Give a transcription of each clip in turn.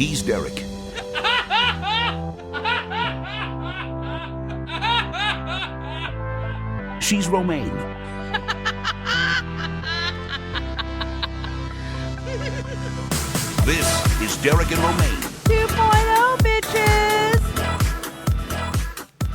He's Derek. She's Romaine. This is Derek and Romaine. 2.0,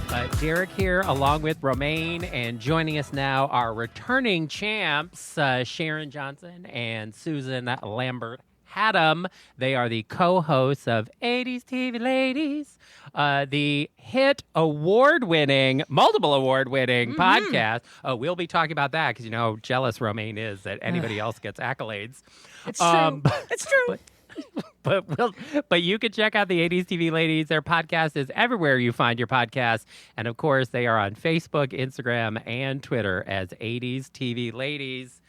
bitches! Derek here, along with Romaine, and joining us now are returning champs, Sharon Johnson and Susan Lambert-Hatem. They are the co-hosts of 80s TV Ladies, the hit multiple award-winning podcast. We'll be talking about that because you know how jealous Romaine is that anybody else gets accolades. It's true. It's true. But you can check out the 80s TV Ladies. Their podcast is everywhere you find your podcast. And of course, they are on Facebook, Instagram, and Twitter as 80s TV Ladies.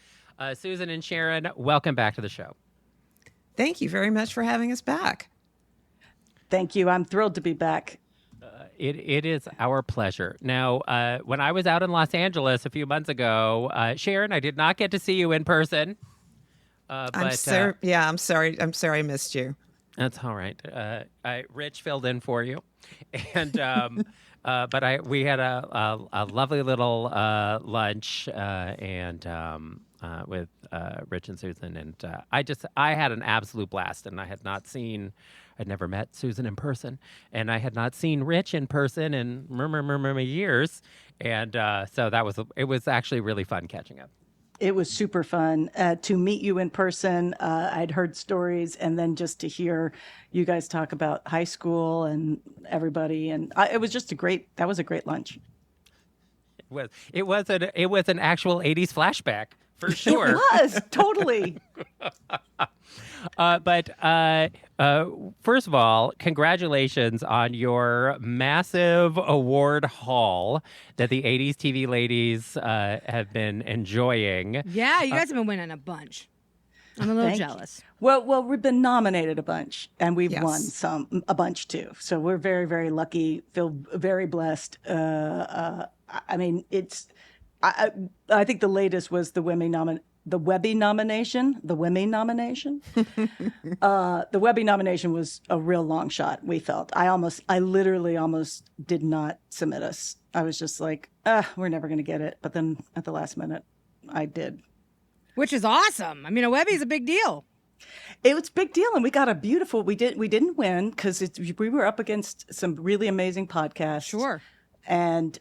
Susan and Sharon, welcome back to the show. Thank you very much for having us back. Thank you. I'm thrilled to be back. It is our pleasure. Now, when I was out in Los Angeles a few months ago, Sharon, I did not get to see you in person. I'm sorry. I'm sorry I missed you. That's all right. Rich filled in for you, and but we had a lovely little lunch and with Rich and Susan, and I had an absolute blast, and I'd never met Susan in person, and I had not seen Rich in person in years, and so it was actually really fun catching up. It was super fun to meet you in person. I'd heard stories, and then just to hear you guys talk about high school and everybody, and it was just a great lunch. It was an actual 80s flashback for sure. It was totally. But first of all, congratulations on your massive award haul that the 80s TV Ladies have been enjoying. Yeah, you guys have been winning a bunch. I'm a little jealous. Well, we've been nominated a bunch, and we've won Yes. a bunch too. So we're very, very lucky. Feel very blessed. I mean, I think the latest was the Webby nomination. The Webby nomination was a real long shot, we felt. I literally almost did not submit us. I was just like, we're never going to get it. But then at the last minute, I did. Which is awesome. I mean, a Webby's a big deal. It was a big deal, and we got a beautiful. We didn't win because we were up against some really amazing podcasts. Sure. And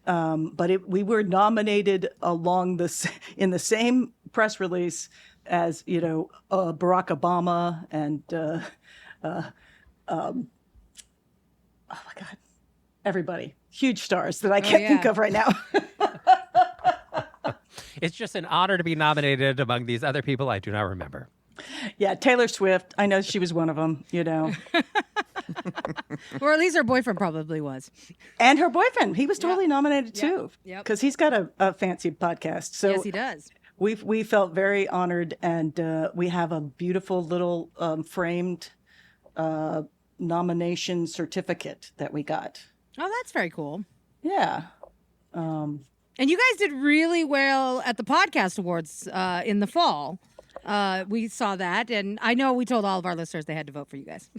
we were nominated in the same press release as Barack Obama and oh my God, everybody, huge stars that I can't think of right now. It's just an honor to be nominated among these other people I do not remember. Yeah, Taylor Swift. I know she was one of them. Or at least her boyfriend probably was. And her boyfriend, he was totally nominated too. Yep. Because he's got a fancy podcast. So Yes, he does. We felt very honored, and we have a beautiful little framed nomination certificate that we got. Oh, that's very cool. Yeah. And you guys did really well at the podcast awards in the fall. We saw that, and I know we told all of our listeners they had to vote for you guys.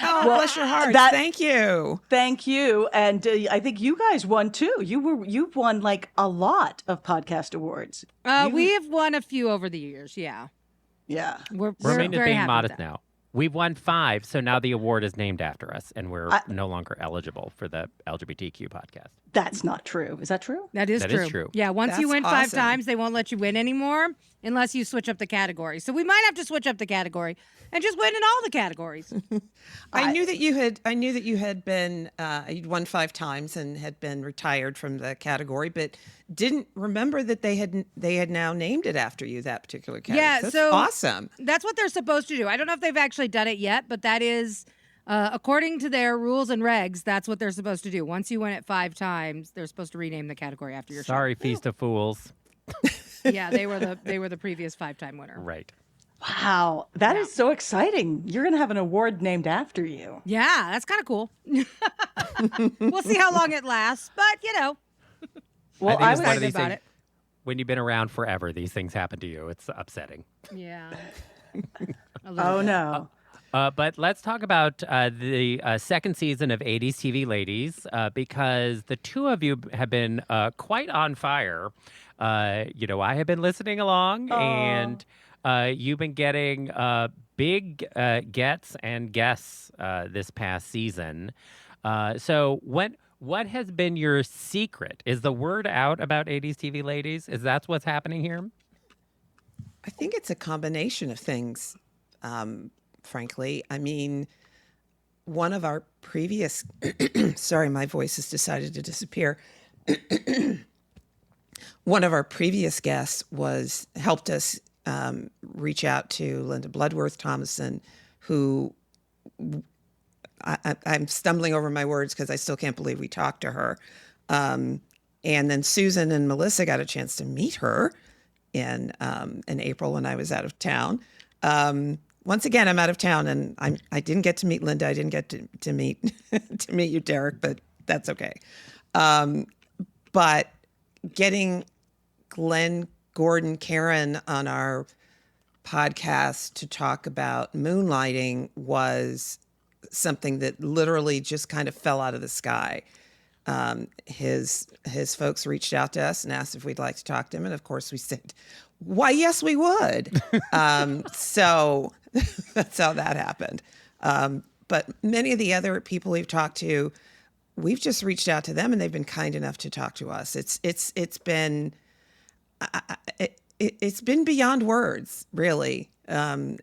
Oh, bless your heart. Thank you. Thank you. And I think you guys won too. You've won like a lot of podcast awards. We have won a few over the years. Yeah. Yeah. We're Romaine is very being happy modest with that. now. We've won 5, so now the award is named after us, and we're no longer eligible for the LGBTQ podcast. That's not true. Is that true? That is true. Yeah, once you win 5 times, they won't let you win anymore unless you switch up the category. So we might have to switch up the category and just win in all the categories. I knew that you had been you'd won 5 times and had been retired from the category, but didn't remember that they had now named it after you, that particular category. Yeah, That's so awesome. That's what they're supposed to do. I don't know if they've actually done it yet, but that is according to their rules and regs, that's what they're supposed to do. Once you win it 5 times, they're supposed to rename the category after your show. Sorry, Feast of Fools. Yeah, they were the previous 5-time winner. Right. Wow, that is so exciting. You're going to have an award named after you. Yeah, that's kind of cool. We'll see how long it lasts, but Well, I I think it's was one of these about things, when you've been around forever, these things happen to you. It's upsetting. Yeah. Oh no. But let's talk about the second season of 80s TV Ladies, because the two of you have been quite on fire. I have been listening along, and you've been getting big gets and guests this past season. So what has been your secret? Is the word out about 80s TV Ladies? Is that what's happening here? I think it's a combination of things, frankly. I mean, one of our previous, sorry, my voice has decided to disappear. One of our previous guests helped us reach out to Linda Bloodworth-Thomason, who I'm stumbling over my words because I still can't believe we talked to her. And then Susan and Melissa got a chance to meet her in April when I was out of town. Once again, I'm out of town, and I didn't get to meet Linda. I didn't get to meet to meet you, Derek, but that's okay. But getting Glenn, Gordon, Karen on our podcast to talk about moonlighting was something that literally just kind of fell out of the sky. His folks reached out to us and asked if we'd like to talk to him, and of course we said, "Why, yes, we would." So that's how that happened. But many of the other people we've talked to, we've just reached out to them, and they've been kind enough to talk to us. It's been beyond words, really, and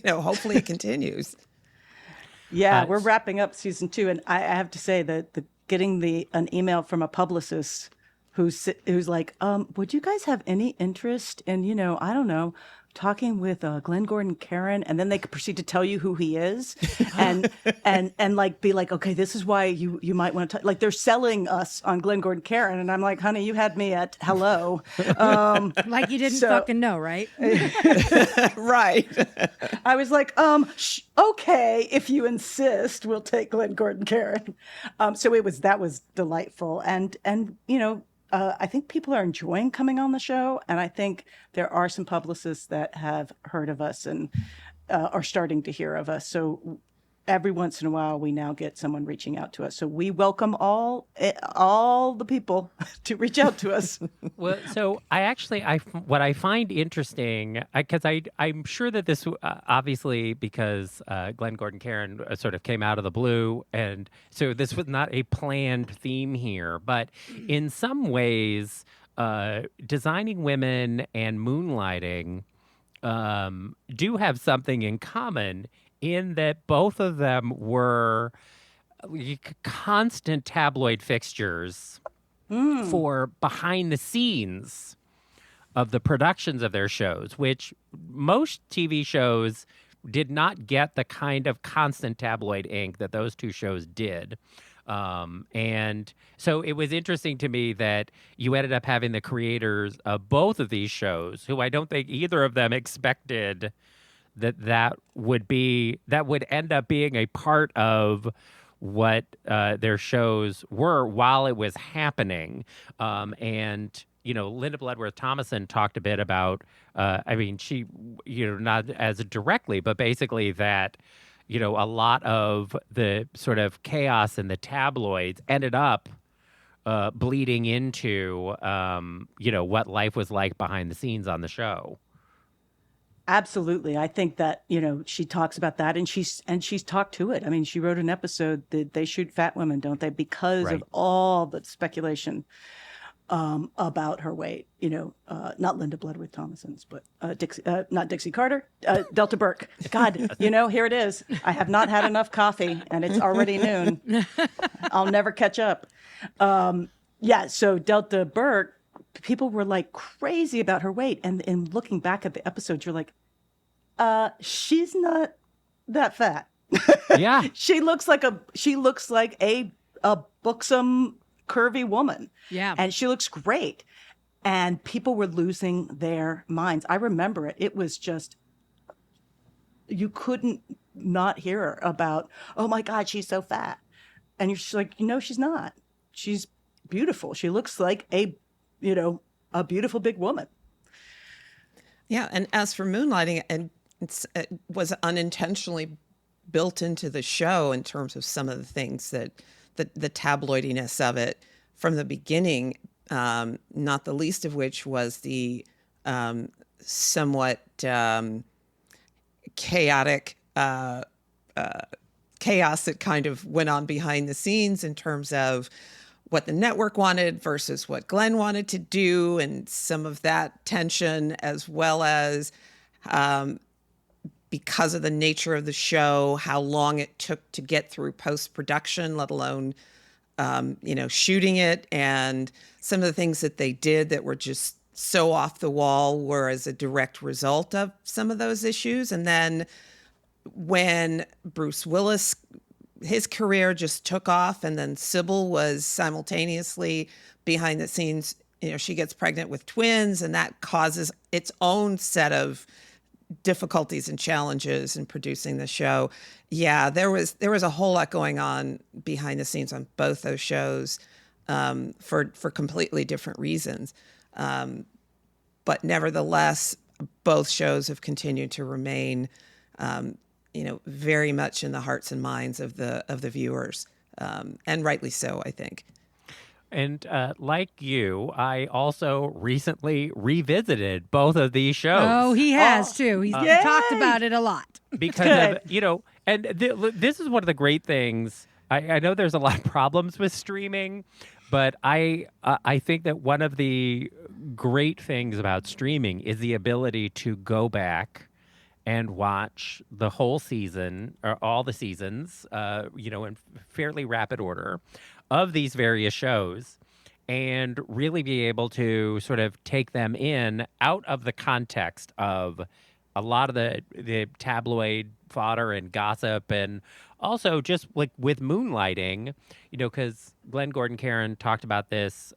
hopefully it continues. Yeah, we're wrapping up season 2, and I have to say that getting an email from a publicist who's like, would you guys have any interest in, I don't know, talking with Glenn Gordon Karen, and then they could proceed to tell you who he is, and like be like, okay, this is why you might want to like they're selling us on Glenn Gordon Karen, and I'm like, honey, you had me at hello, like you didn't fucking know, right? Right. I was like, okay, if you insist, we'll take Glenn Gordon Karen. So that was delightful, and I think people are enjoying coming on the show, and I think there are some publicists that have heard of us and are starting to hear of us. So every once in a while, we now get someone reaching out to us. So we welcome all the people to reach out to us. Well, so what I find interesting, because I'm sure that this obviously because Glenn Gordon Karen sort of came out of the blue, and so this was not a planned theme here, but in some ways, Designing Women and Moonlighting do have something in common, in that both of them were constant tabloid fixtures for behind the scenes of the productions of their shows, which most TV shows did not get the kind of constant tabloid ink that those two shows did. And so it was interesting to me that you ended up having the creators of both of these shows, who I don't think either of them expected that would end up being a part of what their shows were while it was happening. And Linda Bloodworth-Thomason talked a bit about, she, not as directly, but basically that, a lot of the sort of chaos in the tabloids ended up bleeding into, what life was like behind the scenes on the show. Absolutely. I think that, she talks about that, and she's talked to it. I mean, she wrote an episode that they shoot fat women, don't they? Because of all the speculation about her weight, not Linda Bloodworth-Thomason's, but not Dixie Carter, Delta Burke. God, here it is. I have not had enough coffee, and it's already noon. I'll never catch up. So Delta Burke, people were like crazy about her weight, and looking back at the episodes, you're like, she's not that fat. Yeah, she looks like a buxom, curvy woman. Yeah, and she looks great. And people were losing their minds. I remember it. It was just, you couldn't not hear her about, oh my God, she's so fat. And you're just like, she's not. She's beautiful. She looks like a beautiful big woman. Yeah, and as for moonlighting, and it was unintentionally built into the show in terms of some of the things that the tabloidiness of it from the beginning, not the least of which was the somewhat chaotic chaos that kind of went on behind the scenes in terms of what the network wanted versus what Glenn wanted to do, and some of that tension, as well as because of the nature of the show, how long it took to get through post-production, let alone shooting it, and some of the things that they did that were just so off the wall were as a direct result of some of those issues. And then when Bruce Willis, his career just took off, and then Sybil was simultaneously behind the scenes, she gets pregnant with twins, and that causes its own set of difficulties and challenges in producing the show. Yeah, there was a whole lot going on behind the scenes on both those shows for completely different reasons. But nevertheless, both shows have continued to remain very much in the hearts and minds of the viewers, and rightly so, I think. And like you, I also recently revisited both of these shows. Oh, he has too. He's talked about it a lot. Because of, and this is one of the great things. I know there's a lot of problems with streaming, but I think that one of the great things about streaming is the ability to go back and watch the whole season, or all the seasons, in fairly rapid order of these various shows, and really be able to sort of take them in out of the context of a lot of the tabloid fodder and gossip, and also just like with Moonlighting, because Glenn Gordon Caron talked about this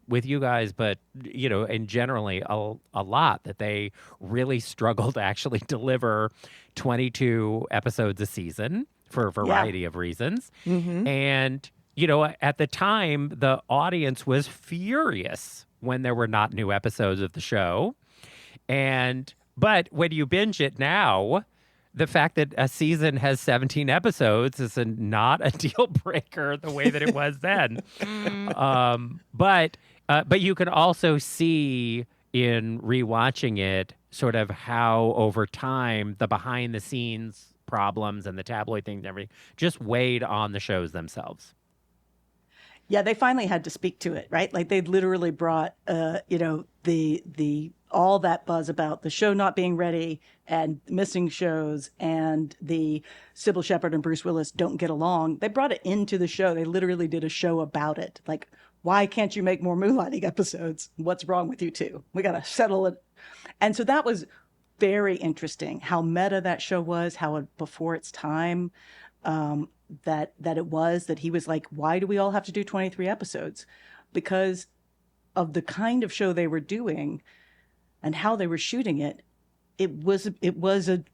with you guys, but, in generally a lot, that they really struggle to actually deliver 22 episodes a season for a variety of reasons. Mm-hmm. And, at the time, the audience was furious when there were not new episodes of the show. But when you binge it now, the fact that a season has 17 episodes is not a deal breaker the way that it was then. But you can also see in rewatching it sort of how over time the behind the scenes problems and the tabloid things and everything just weighed on the shows themselves. Yeah, they finally had to speak to it, right? Like they literally brought, the all that buzz about the show not being ready and missing shows and the Sybil Shepherd and Bruce Willis don't get along. They brought it into the show. They literally did a show about it. Like, why can't you make more Moonlighting episodes? What's wrong with you two? We got to settle it. And so that was very interesting how meta that show was, how before its time, that it was, that he was like, why do we all have to do 23 episodes? Because of the kind of show they were doing and how they were shooting it, it was a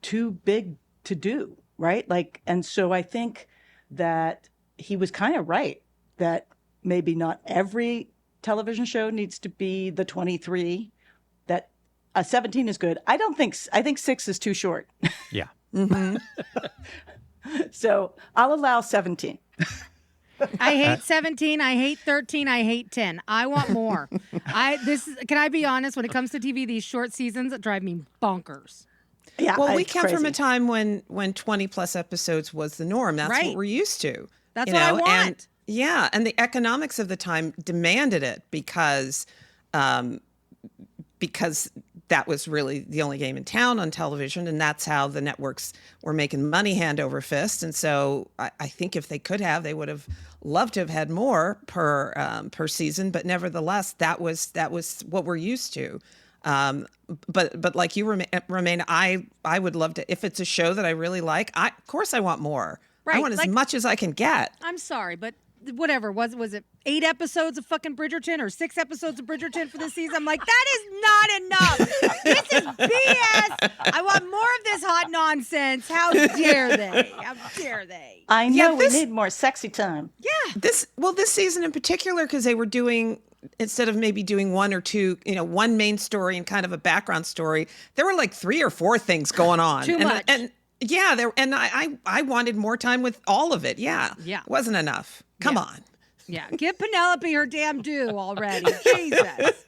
too big to do, right? Like, and so I think that he was kind of right that maybe not every television show needs to be the 23, that a 17 is good. I think 6 is too short. Yeah. Mm-hmm. So I'll allow 17. I hate 17. I hate 13. I hate 10. I want more. Can I be honest? When it comes to TV, these short seasons drive me bonkers. Yeah. Well, we come from a time when 20 plus episodes was the norm. That's right. what we're used to. That's what I want. And the economics of the time demanded it because that was really the only game in town on television, and that's how the networks were making money hand over fist. And so I think if they could have, they would have loved to have had more per season. But nevertheless, that was what we're used to. But like you, Romaine, I would love to, if it's a show that I really like, of course I want more. Right, I want as much as I can get. I'm sorry, but whatever, was it 8 episodes of fucking Bridgerton or 6 episodes of Bridgerton for this season? I'm like, that is not enough. This is BS. I want more of this hot nonsense. How dare they? How dare they? I know Yeah, we this- need more sexy time. This season in particular, because they were doing, instead of maybe doing one or two, one main story and kind of a background story, there were like 3 or 4 things going on. Too much. And yeah, I wanted more time with all of it. Yeah. Yeah. It wasn't enough. Come on. Yeah, give Penelope her damn due already. Jesus.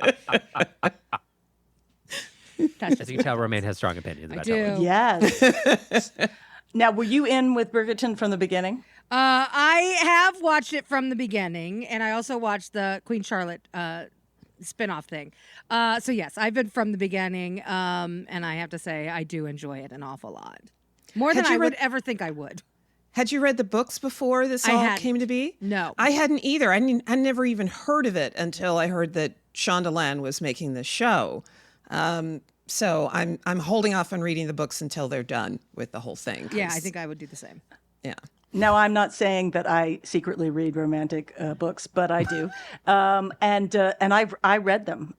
That's As you can tell, Romaine has strong opinions I about do. television. Yes. Now, were you in with Bridgerton from the beginning? I have watched it from the beginning, and I also watched the Queen Charlotte spin-off thing. So yes, I've been from the beginning, and I have to say I do enjoy it an awful lot. More than Had you I would read- ever think I would. Had you read the books before this I all hadn't. came to be? No. I hadn't either. I never even heard of it until I heard that Shondaland was making the show. So I'm holding off on reading the books until they're done with the whole thing. Yeah, 'cause- I think I would do the same. Yeah. Now, I'm not saying that I secretly read romantic books, but I do, and I read them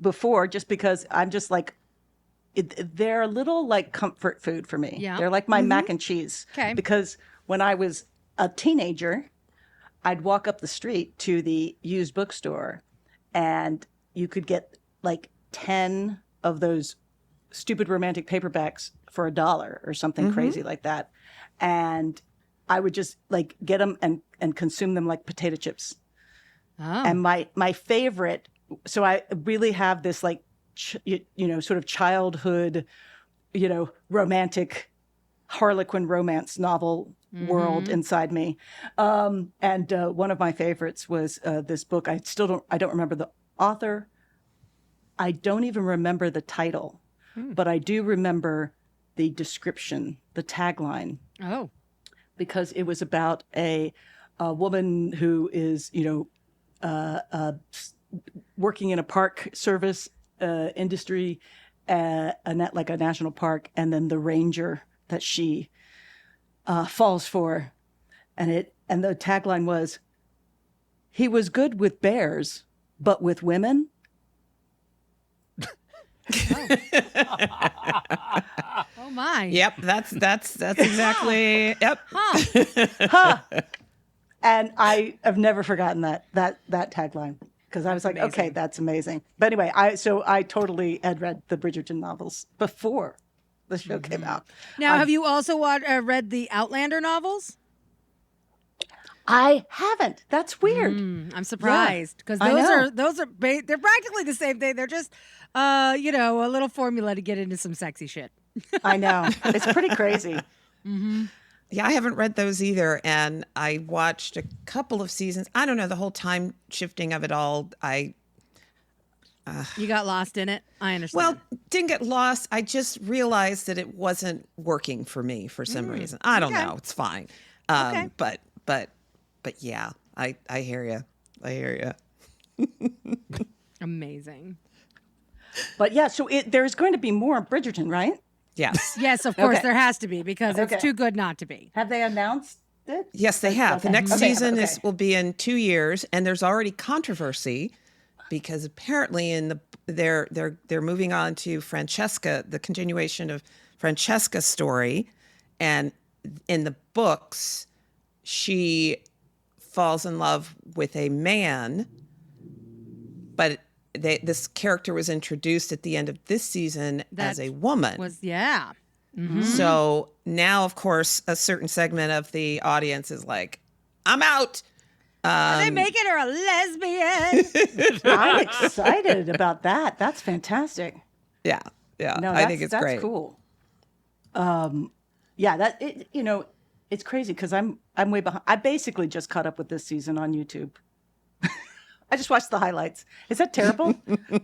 before just because I'm just like they're a little like comfort food for me. Yeah. They're like my mac and cheese. 'Kay. Because when I was a teenager, I'd walk up the street to the used bookstore, and you could get like 10 of those stupid romantic paperbacks for $1 or something crazy like that. And I would just like get them and consume them like potato chips. Oh. And my favorite, so I really have this like, sort of childhood, romantic Harlequin romance novel world inside me. And one of my favorites was this book. I don't remember the author. I don't even remember the title, but I do remember the description, the tagline, Oh. because it was about a woman who is, working in a park service industry, like a national park, and then the ranger that she falls for, and the tagline was, "He was good with bears, but with women." Oh my. Yep. That's exactly. Yep. Huh. And I have never forgotten that tagline, because I was like, amazing. okay, that's amazing. But anyway, I totally had read the Bridgerton novels before the show came out. Now, have you also read the Outlander novels? I haven't. That's weird. I'm surprised because I know. they're practically the same thing. They're just a little formula to get into some sexy shit. I know. It's pretty crazy. Yeah, I haven't read those either, and I watched a couple of seasons. I don't know, the whole time shifting of it all. You got lost in it. I understand. Well, didn't get lost. I just realized that it wasn't working for me for some reason. I don't okay. know. It's fine. Okay. But yeah, I hear you. I hear you. amazing. But yeah, so there's going to be more Bridgerton, right? Yes. Yes, of course Okay. there has to be because Okay. it's too good not to be. Have they announced it? Yes, they have. The Okay. next Okay, season okay. will be in 2 years, and there's already controversy because apparently they're moving on to Francesca, the continuation of Francesca's story, and in the books, she falls in love with a man, but this character was introduced at the end of this season as a woman. Yeah. So now, of course, a certain segment of the audience is like, I'm out. Are they making her a lesbian? I'm excited about that. That's fantastic. Yeah. Yeah. No, I think it's that's great. cool. Yeah, it's crazy because I'm way behind. I basically just caught up with this season on YouTube. I just watched the highlights. Is that terrible?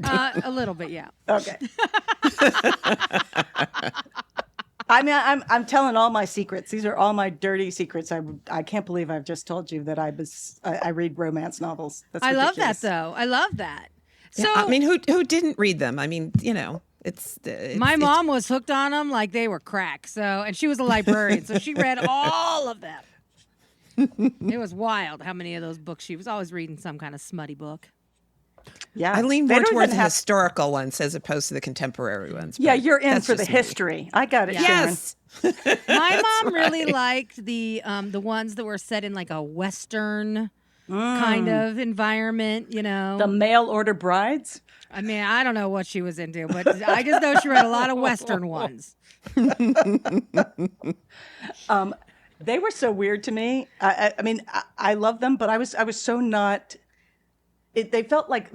A little bit, yeah. Okay. I mean, I'm telling all my secrets. These are all my dirty secrets. I can't believe I've just told you that I read romance novels. That's I love that ridiculous. though. I love that. So I mean, who didn't read them? I mean, it's my mom was hooked on them like they were crack. So, and she was a librarian, so she read all of them. It was wild how many of those books she was always reading some kind of smutty book. Yeah. I lean They more don't towards even the have- historical ones as opposed to the contemporary ones. Yeah, but you're in that's for the just me. history. I got it, Sharon. Yes. My mom really right. liked the ones that were set in like a Western kind of environment, you know. The mail order brides. I mean, I don't know what she was into, but I just know she read a lot of Western ones. They were so weird to me. I mean, I love them, but I was so not. They felt like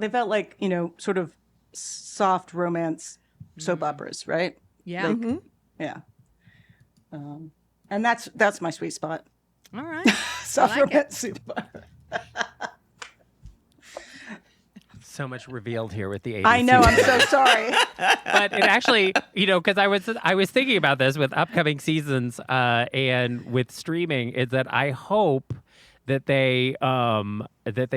sort of soft romance soap operas, right? Yeah. Like, yeah. And that's my sweet spot. All right. Soft like it. romance soap opera. So much revealed here with the 80s. I know. I'm season. so sorry. But it actually, because I was thinking about this with upcoming seasons and with streaming, is that I hope that they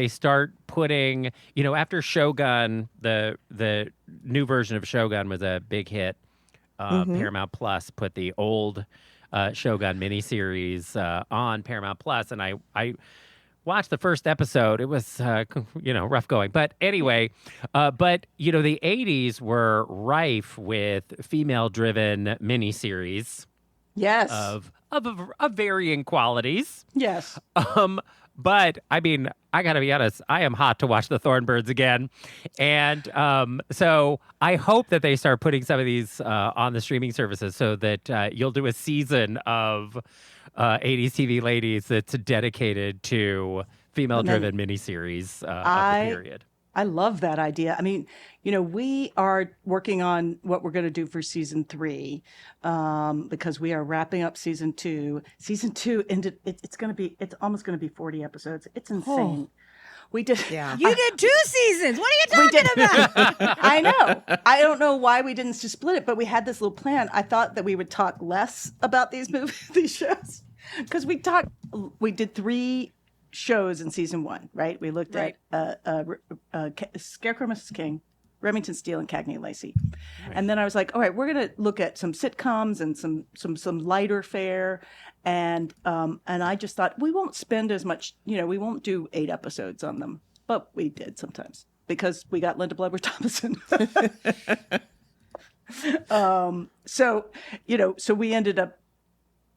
start putting, after Shogun, the new version of Shogun was a big hit. Paramount Plus put the old Shogun miniseries on Paramount Plus, and I watched the first episode. It was, rough going. But anyway, the 80s were rife with female-driven miniseries Yes. of varying qualities. Yes. But I mean, I got to be honest, I am hot to watch the Thornbirds again. And so I hope that they start putting some of these on the streaming services so that you'll do a season of 80s TV ladies that's dedicated to female-driven miniseries of the period. I love that idea. I mean, we are working on what we're going to do for season 3 because we are wrapping up season 2. Season 2 ended. It's almost going to be 40 episodes. It's insane. We did. Yeah. You did 2 seasons. What are you talking about? I know. I don't know why we didn't just split it, but we had this little plan. I thought that we would talk less about these these shows, because we did 3 shows in season 1, right? We looked Right. at Scarecrow, Mrs. King, Remington Steele, and Cagney and Lacey. Right. And then I was like, all right, we're going to look at some sitcoms and some lighter fare. And I just thought we won't spend as much, we won't do 8 episodes on them, but we did sometimes because we got Linda Bloodworth Thomason. So we ended up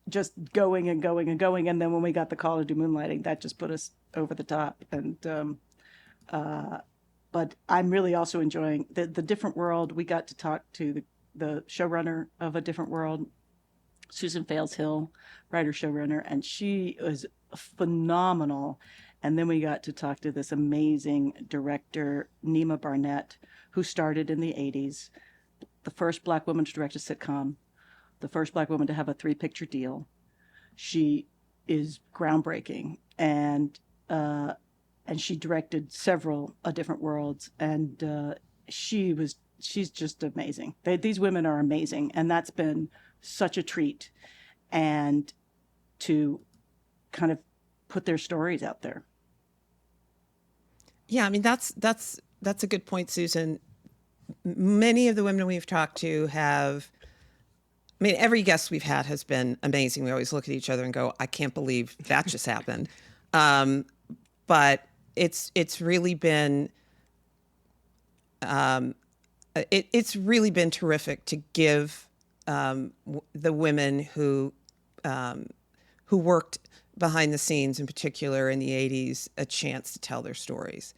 just going and going and going. And then when we got the call to do Moonlighting, that just put us over the top. And, but I'm really also enjoying the Different World. We got to talk to the showrunner of A Different World, Susan Fails-Hill, writer, showrunner, and she was phenomenal. And then we got to talk to this amazing director, Nima Barnett, who started in the 80s, the first Black woman to direct a sitcom, the first Black woman to have a 3-picture deal. She is groundbreaking, and she directed several Different Worlds, and she's just amazing. These women are amazing, and that's been such a treat, and to kind of put their stories out there. Yeah, I mean that's a good point, Susan. Many of the women we've talked to have, I mean, every guest we've had has been amazing. We always look at each other and go, I can't believe that just happened. But it's really been it's really been terrific to give the women who worked behind the scenes, in particular in the 80s, a chance to tell their stories.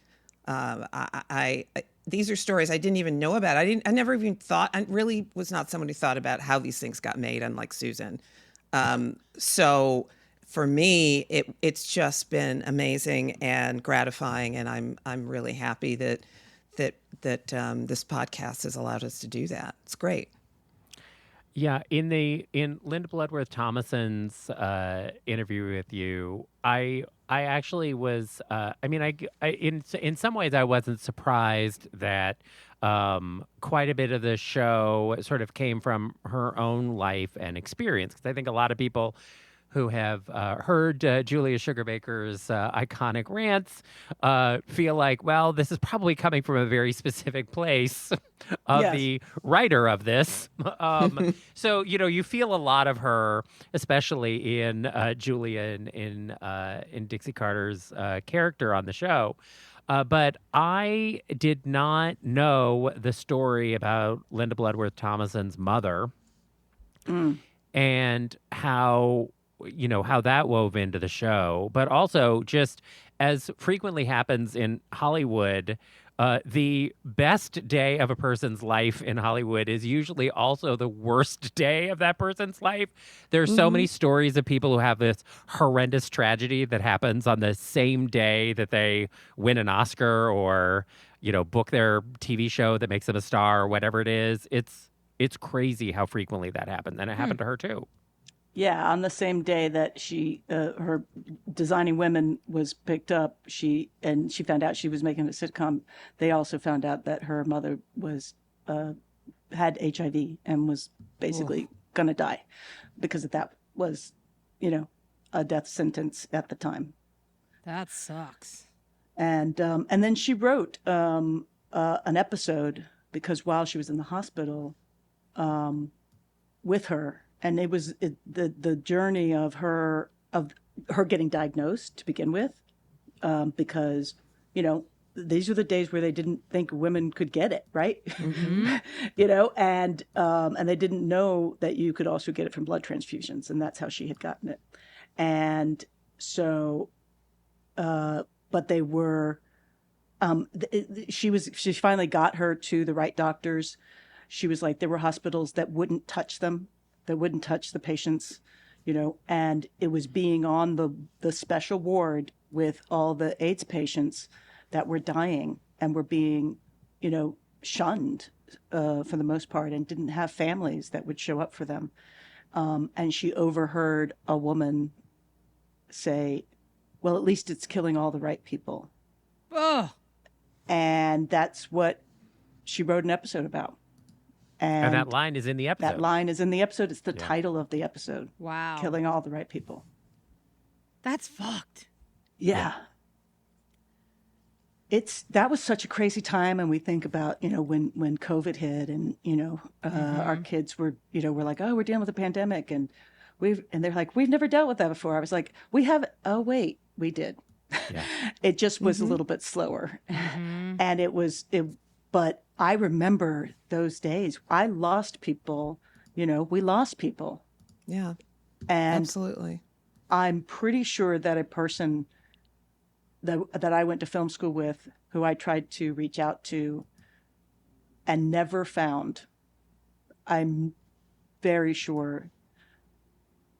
These are stories I didn't even know about. I never even thought. I really was not someone who thought about how these things got made, unlike Susan. So for me, it's just been amazing and gratifying, and I'm really happy that this podcast has allowed us to do that. It's great. Yeah, in Linda Bloodworth Thomason's interview with you, I actually was. In some ways, I wasn't surprised that quite a bit of the show sort of came from her own life and experience. Because I think a lot of people who have heard Julia Sugarbaker's iconic rants feel like, well, this is probably coming from a very specific place of the writer of this. So, you feel a lot of her, especially in Julia in Dixie Carter's character on the show. But I did not know the story about Linda Bloodworth Thomason's mother and how that wove into the show. But also, just as frequently happens in Hollywood, the best day of a person's life in Hollywood is usually also the worst day of that person's life. There's so many stories of people who have this horrendous tragedy that happens on the same day that they win an Oscar or, book their TV show that makes them a star or whatever it is. It's crazy how frequently that happened. And it happened to her too. Yeah, on the same day that her Designing Women was picked up, she found out she was making a sitcom. They also found out that her mother had HIV and was basically going to die because that was, a death sentence at the time. That sucks. And then she wrote an episode because while she was in the hospital with her. And it was the journey of her getting diagnosed to begin with, because these were the days where they didn't think women could get it, right? And they didn't know that you could also get it from blood transfusions, and that's how she had gotten it. And so, but they were, she finally got her to the right doctors. She was like, there were hospitals that wouldn't touch them. That wouldn't touch the patients, and it was being on the special ward with all the AIDS patients that were dying and were being, shunned for the most part and didn't have families that would show up for them. And she overheard a woman say, well, at least it's killing all the right people. Oh. And that's what she wrote an episode about. And that line is in the episode. That line is in the episode. It's the title of the episode. Wow. Killing all the right people. That's fucked. Yeah. That was such a crazy time. And we think about, when COVID hit and, our kids were, we're like, oh, we're dealing with a pandemic. And they're like, we've never dealt with that before. I was like, we did. Yeah. It just was a little bit slower. And but I remember those days. I lost people, we lost people. Yeah, and absolutely. I'm pretty sure that a person that I went to film school with, who I tried to reach out to and never found, I'm very sure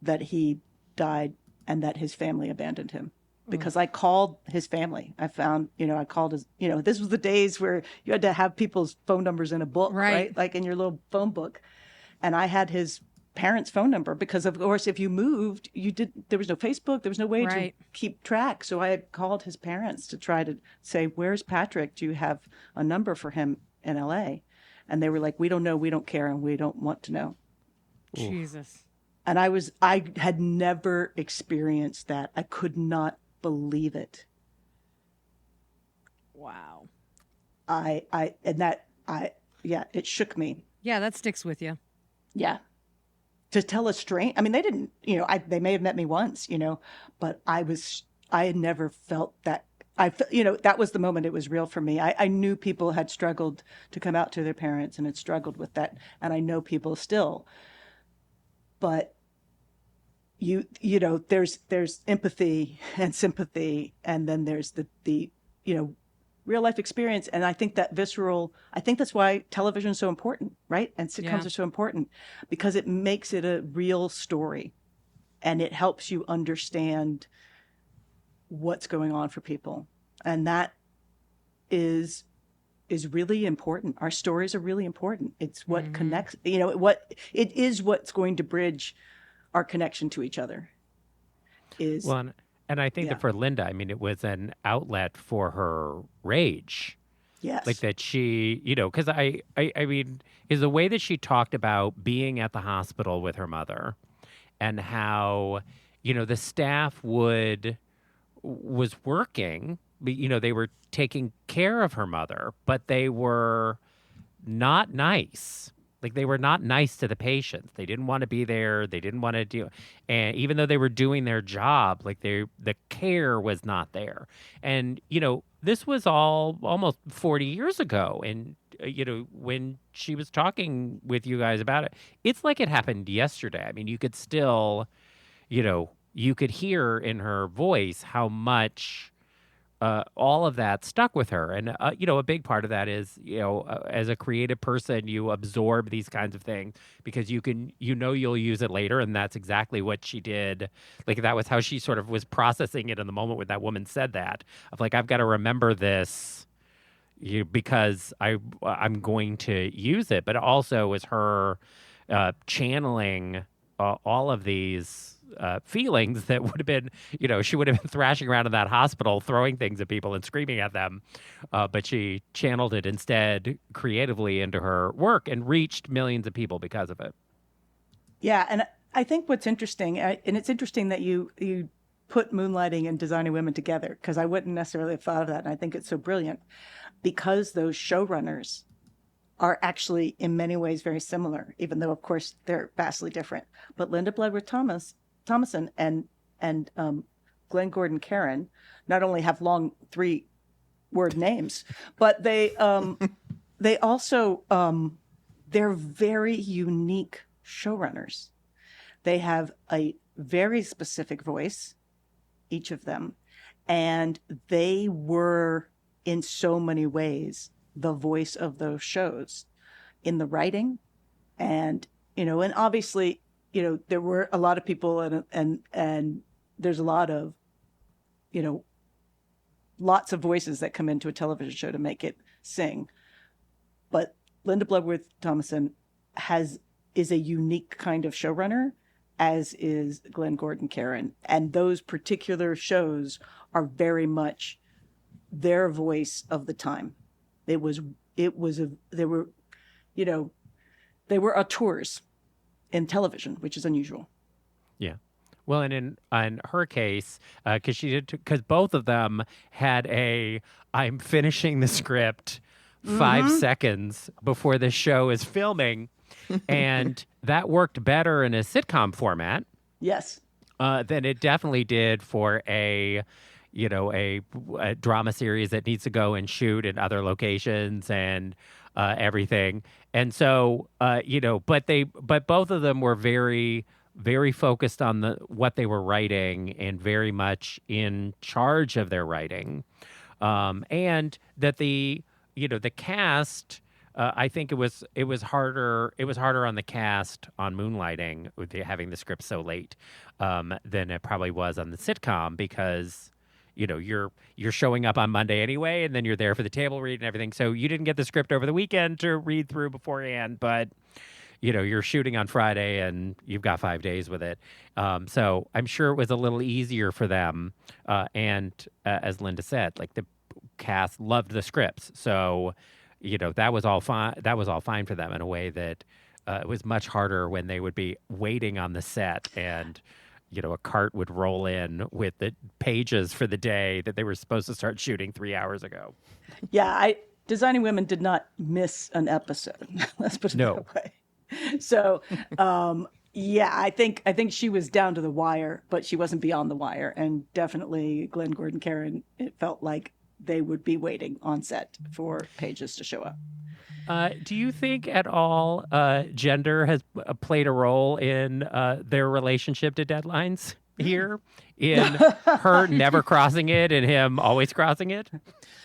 that he died and that his family abandoned him. Because I called his family. I found, I called his, this was the days where you had to have people's phone numbers in a book, right? Like in your little phone book. And I had his parents' phone number because, of course, if you moved, there was no Facebook, there was no way to keep track. So I had called his parents to try to say, where's Patrick? Do you have a number for him in LA? And they were like, we don't know, we don't care, and we don't want to know. Jesus. And I had never experienced that. I could not believe it. Wow. It shook me. Yeah, that sticks with you. Yeah. To tell a stranger, I mean, they didn't, they may have met me once, but I had never felt that. That was the moment it was real for me. I knew people had struggled to come out to their parents and had struggled with that. And I know people still, but there's empathy and sympathy, and then there's the real life experience. And I think that's why television is so important, right? And sitcoms are so important, because it makes it a real story and it helps you understand what's going on for people. And that is really important. Our stories are really important. It's what connects, it is what's going to bridge our connection to each other. And I think that for Linda, I mean, it was an outlet for her rage. Yes. Like that she, because I mean, is the way that she talked about being at the hospital with her mother and how, the staff was working, they were taking care of her mother, but they were not nice. Like they were not nice to the patients. They didn't want to be there. They didn't want to do, and even though they were doing their job, like the care was not there. And this was all almost 40 years ago. And when she was talking with you guys about it, it's like it happened yesterday. I mean, you could still, you could hear in her voice how much all of that stuck with her. And, a big part of that is, as a creative person, you absorb these kinds of things because you'll use it later. And that's exactly what she did. Like that was how she sort of was processing it in the moment when that woman said that of like, I've got to remember this because I'm going to use it. But it also was her channeling all of these feelings that would have been, she would have been thrashing around in that hospital, throwing things at people and screaming at them. But she channeled it instead creatively into her work and reached millions of people because of it. Yeah. And I think what's interesting, and it's interesting that you put Moonlighting and Designing Women together, because I wouldn't necessarily have thought of that. And I think it's so brilliant because those showrunners are actually in many ways very similar, even though, of course, they're vastly different. But Linda Bloodworth-Thomason and Glenn Gordon Caron not only have long 3-word names, but they also they're very unique showrunners. They have a very specific voice, each of them, and they were in so many ways the voice of those shows in the writing, and and obviously there were a lot of people and there's a lot of lots of voices that come into a television show to make it sing, but Linda Bloodworth-Thomason is a unique kind of showrunner, as is Glenn Gordon Caron, and those particular shows are very much their voice of the time. They were auteurs in television, which is unusual. Yeah. Well, and in her case, because both of them had I'm finishing the script 5 seconds before the show is filming, and that worked better in a sitcom format. Yes. Than it definitely did for a drama series that needs to go and shoot in other locations and everything. And so, but both of them were very, very focused on what they were writing and very much in charge of their writing. And that the cast, I think it was harder. It was harder on the cast on Moonlighting with having the script so late than it probably was on the sitcom, because you're showing up on Monday anyway, and then you're there for the table read and everything. So you didn't get the script over the weekend to read through beforehand, but you're shooting on Friday and you've got 5 days with it. So I'm sure it was a little easier for them. And as Linda said, like the cast loved the scripts, so that was all fine. That was all fine for them in a way that it was much harder when they would be waiting on the set and a cart would roll in with the pages for the day that they were supposed to start shooting 3 hours ago. Yeah, Designing Women did not miss an episode. Let's put it that way. So, I think she was down to the wire, but she wasn't beyond the wire. And definitely Glenn Gordon Caron, it felt like they would be waiting on set for pages to show up. Do you think at all gender has played a role in their relationship to deadlines here? In her never crossing it and him always crossing it?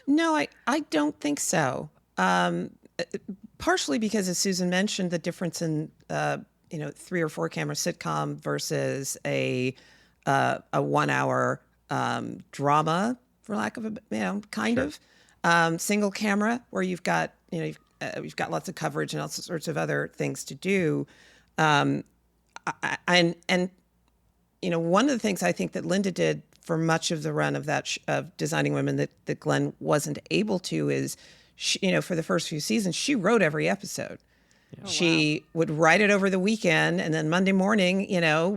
No, I don't think so. Partially because, as Susan mentioned, the difference in 3 or 4 camera sitcom versus a 1 hour drama, for lack of a kind of single camera, where you've got you've got lots of coverage and all sorts of other things to do, and one of the things I think that Linda did for much of the run of that of Designing Women that Glenn wasn't able to is, for the first few seasons, she wrote every episode. Yeah. She would write it over the weekend, and then Monday morning,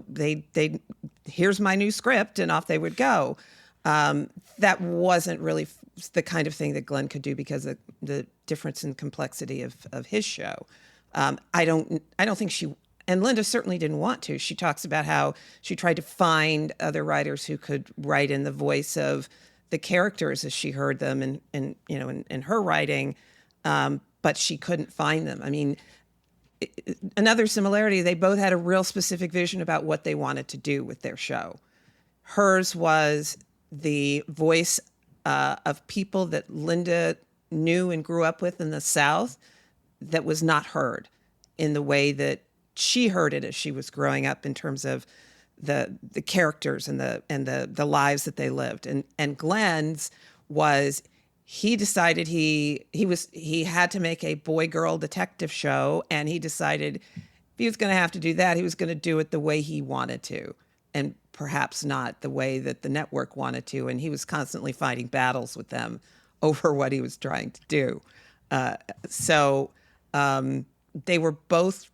they here's my new script, and off they would go. That wasn't really the kind of thing that Glenn could do because of the difference in complexity of his show. I don't think she, and Linda certainly didn't want to. She talks about how she tried to find other writers who could write in the voice of the characters as she heard them in her writing, but she couldn't find them. I mean, another similarity, they both had a real specific vision about what they wanted to do with their show. Hers was the voice of people that Linda knew and grew up with in the South that was not heard in the way that she heard it as she was growing up, in terms of the characters and the lives that they lived. And Glenn's was, he decided he had to make a boy-girl detective show, and he decided if he was going to have to do that, he was going to do it the way he wanted to, and perhaps not the way that the network wanted to. And he was constantly fighting battles with them over what he was trying to do. So they were both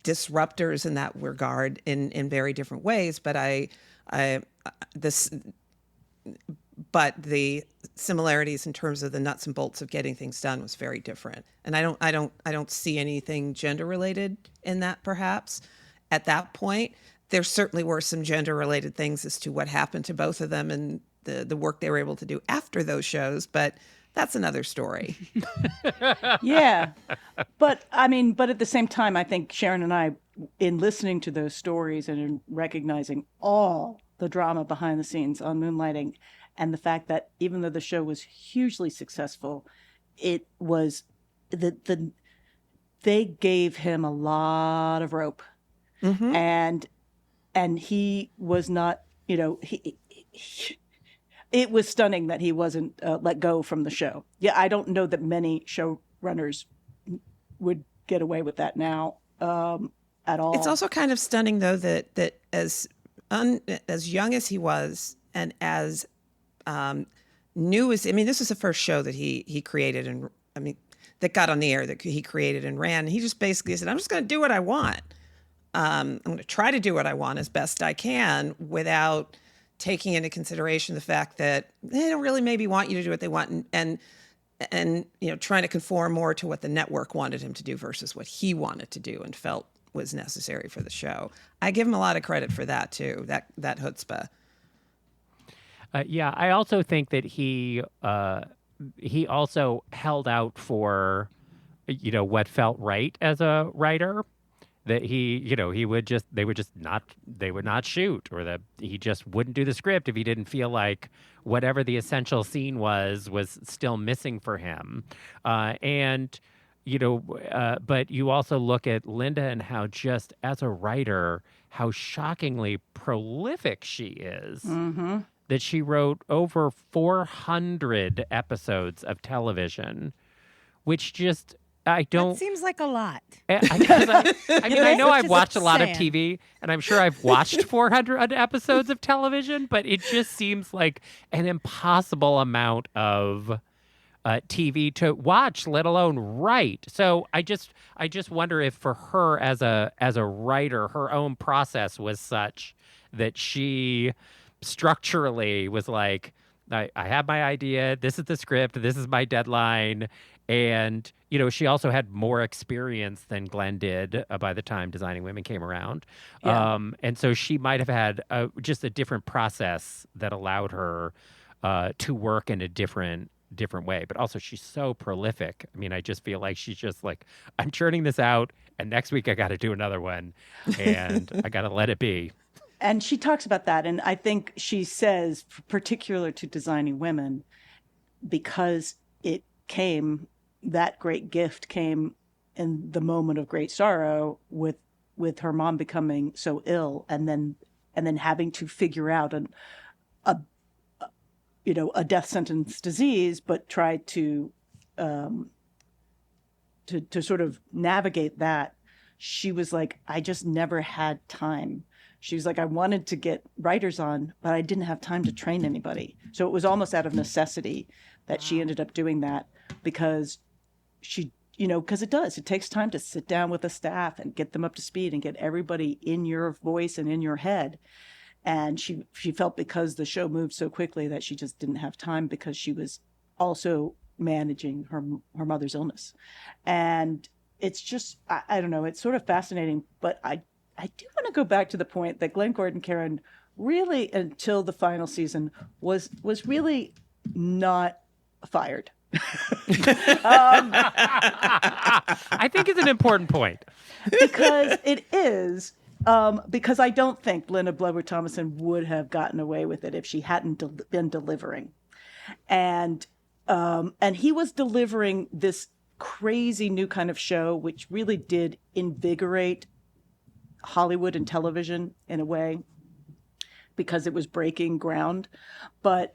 disruptors in that regard in very different ways. But but the similarities in terms of the nuts and bolts of getting things done was very different. And I don't see anything gender related in that. Perhaps at that point, there certainly were some gender related things as to what happened to both of them and the work they were able to do after those shows. But that's another story. Yeah. But at the same time, I think Sharon and I, in listening to those stories and in recognizing all the drama behind the scenes on Moonlighting, and the fact that even though the show was hugely successful, it was they gave him a lot of rope. Mm-hmm. And he was not, it was stunning that he wasn't let go from the show. Yeah, I don't know that many showrunners would get away with that now at all. It's also kind of stunning, though, that as young as he was, and as new as, this is the first show that he created, and that got on the air, that he created and ran. He just basically said, "I'm just going to do what I want. I'm going to try to do what I want as best I can, without taking into consideration the fact that they don't really maybe want you to do what they want, and trying to conform more to what the network wanted him to do versus what he wanted to do and felt was necessary for the show." I give him a lot of credit for that too. That chutzpah. Yeah, I also think that he also held out for, what felt right as a writer. That they would not shoot, or that he just wouldn't do the script if he didn't feel like whatever the essential scene was still missing for him. But you also look at Linda and how, just as a writer, how shockingly prolific she is. Mm-hmm. That she wrote over 400 episodes of television, which just, I don't... That seems like a lot. I know I've watched a lot of TV, and I'm sure I've watched 400 episodes of television, but it just seems like an impossible amount of TV to watch, let alone write. So I just wonder if for her as a writer, her own process was such that she structurally was like, I have my idea, this is the script, this is my deadline. And, she also had more experience than Glenn did by the time Designing Women came around. Yeah. And so she might have had just a different process that allowed her to work in a different way. But also, she's so prolific. I just feel like she's just like, I'm churning this out, and next week I got to do another one, and I got to let it be. And she talks about that. And I think she says, particular to Designing Women, because that great gift came in the moment of great sorrow with her mom becoming so ill, and then having to figure out a death sentence disease, but try to sort of navigate that. She was like, I just never had time. She was like, I wanted to get writers on, but I didn't have time to train anybody. So it was almost out of necessity that she ended up doing that, because because it takes time to sit down with the staff and get them up to speed and get everybody in your voice and in your head. And she felt, because the show moved so quickly, that she just didn't have time, because she was also managing her mother's illness. And it's just I don't know. It's sort of fascinating, but I do want to go back to the point that Glenn Gordon Caron really, until the final season, was really not fired. I think it's an important point. Because it is. Because I don't think Linda Bloodworth Thomason would have gotten away with it if she hadn't been delivering, and he was delivering this crazy new kind of show, which really did invigorate Hollywood and television in a way, because it was breaking ground. But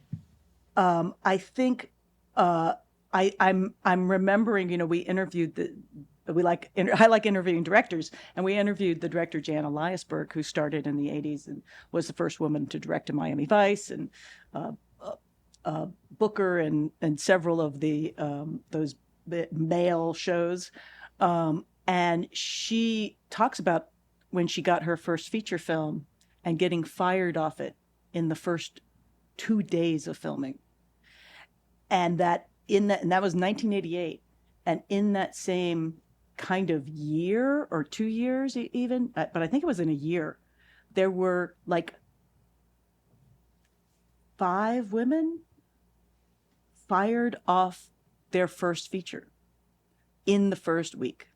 I think I'm remembering, we interviewed I like interviewing directors, and we interviewed the director Jan Eliasberg, who started in the 80s and was the first woman to direct a Miami Vice, and Booker and several of the male shows. And she talks about when she got her first feature film and getting fired off it in the first 2 days of filming. And that was 1988. And in that same kind of year or 2 years even, but I think it was in a year, there were like 5 women fired off their first feature in the first week.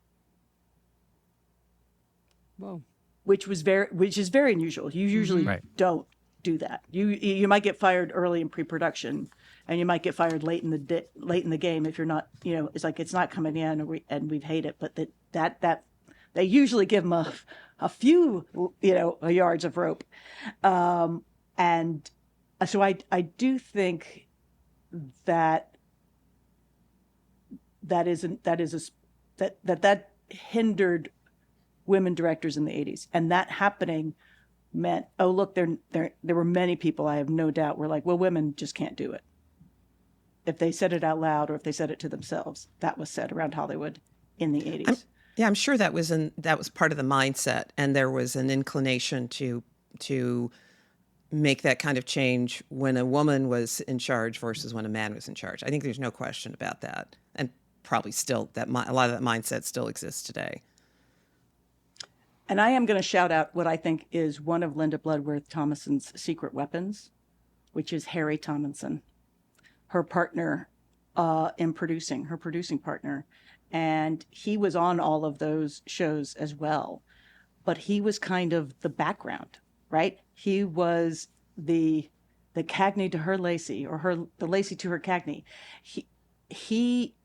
Whoa. Which is very unusual. You usually don't do that. You might get fired early in pre-production, and you might get fired late in the game if you're not, it's like it's not coming in, and we've hate it. But that they usually give them a few yards of rope, and so I do think that hindered women directors in the 80s, and that happening meant, oh look, there were many people, I have no doubt, were like, well, women just can't do it. If they said it out loud, or if they said it to themselves. That was said around Hollywood in the 80s. I'm sure that was part of the mindset, and there was an inclination to make that kind of change when a woman was in charge versus when a man was in charge. I think there's no question about that, and probably still a lot of that mindset still exists today. And I am going to shout out what I think is one of Linda Bloodworth Thomason's secret weapons, which is Harry Tomlinson, her partner in producing, her producing partner. And he was on all of those shows as well. But he was kind of the background, right? He was the Cagney to her Lacey, or the Lacey to her Cagney. He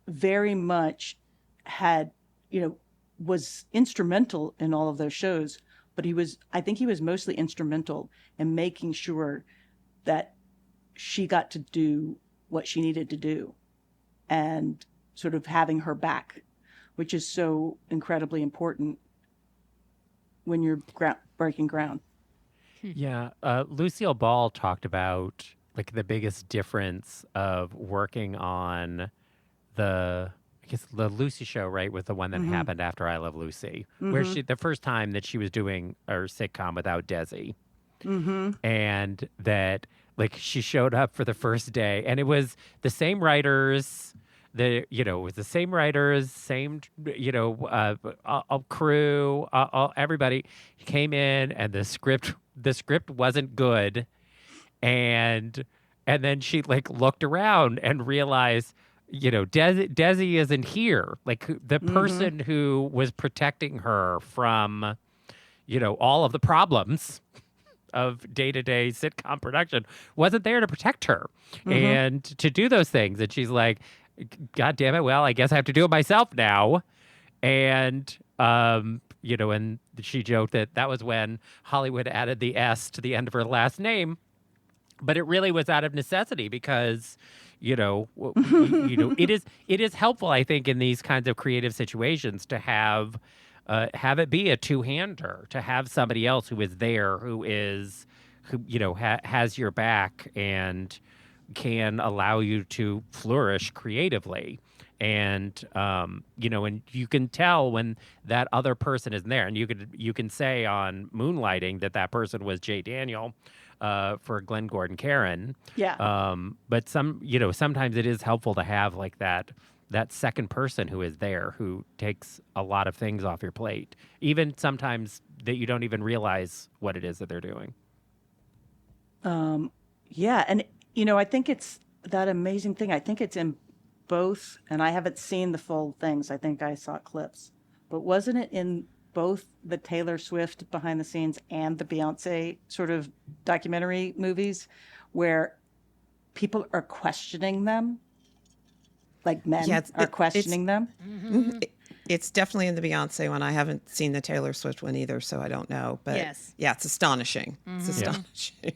very much had, was instrumental in all of those shows, but I think he was mostly instrumental in making sure that she got to do what she needed to do, and sort of having her back, which is so incredibly important when you're breaking ground. Yeah. Lucille Ball talked about like the biggest difference of working on the Lucy show, right, was the one that happened after I Love Lucy, where the first time that she was doing her sitcom without Desi, and that like she showed up for the first day, and it was the same writers, same crew, everybody came in, and the script wasn't good, and then she like looked around and realized, Desi isn't here. Like the person who was protecting her from, all of the problems of day-to-day sitcom production wasn't there to protect her and to do those things. And she's like, God damn it. Well, I guess I have to do it myself now. And, and she joked that was when Hollywood added the S to the end of her last name. But it really was out of necessity because, it is helpful, I think, in these kinds of creative situations to have it be a two-hander, to have somebody else who is there, who has your back and can allow you to flourish creatively. And and you can tell when that other person is there, and you can say on Moonlighting that person was Jay Daniel. For Glenn Gordon Caron. Yeah. But sometimes it is helpful to have like that that second person who is there, who takes a lot of things off your plate, even sometimes that you don't even realize what it is that they're doing. Yeah, and I think it's that amazing thing. I think it's in both, and I haven't seen the full things. I think I saw clips, but wasn't it in both the Taylor Swift behind the scenes and the Beyonce sort of documentary movies, where people are questioning them, like men are questioning them? It's definitely in the Beyonce one. I haven't seen the Taylor Swift one either, so I don't know. But Yes. yeah, it's astonishing. It's astonishing.